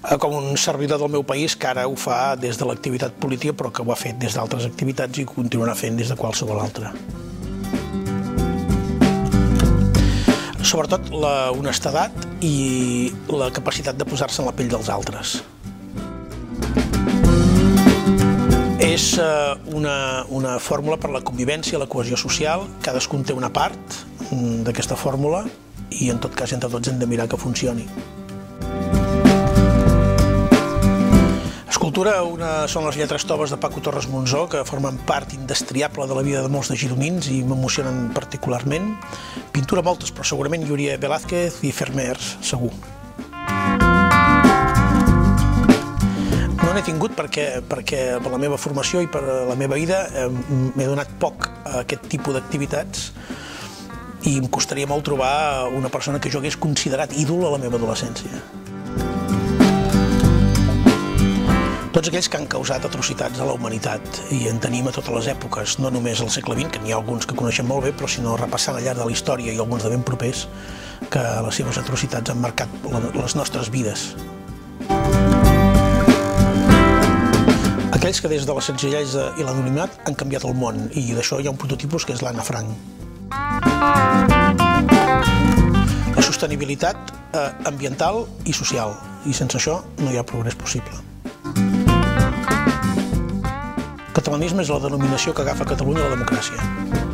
Com un servidor del meu país que ara ho fa des de l'activitat política però que ho ha fet des d'altres activitats i continuarà fent des de qualsevol altra. Sobretot la honestedat i la capacitat de posar-se en la pell dels altres. És una fórmula per la convivència i la cohesió social. Cadascun té una part d'aquesta fórmula i en tot cas entre tots hem de mirar que funcioni. Escultura són les lletres toves de Paco Torres Monzó, que formen part indestriable de la vida de molts de gironins i m'emocionen particularment. Pintura moltes, però segurament hi hauria Velázquez i Vermeers, segur. No n'he tingut perquè per la meva formació i per la meva vida m'he donat poc a aquest tipus d'activitats i em costaria molt trobar una persona que jo hagués considerat ídol a la meva adolescència. Tots aquells que han causat atrocitats a la humanitat, i en tenim a totes les èpoques, no només al segle XX, que n'hi ha alguns que coneixem molt bé, però sinó repassant al llarg de la història i alguns de ben propers, que les seves atrocitats han marcat les nostres vides. Aquells que des de la senzillesa i l'anonimat han canviat el món, i d'això hi ha un prototipus que és l'Anna Frank. La sostenibilitat ambiental i social, i sense això no hi ha progrés possible. Catalanisme és la denominació que agafa Catalunya a la democràcia.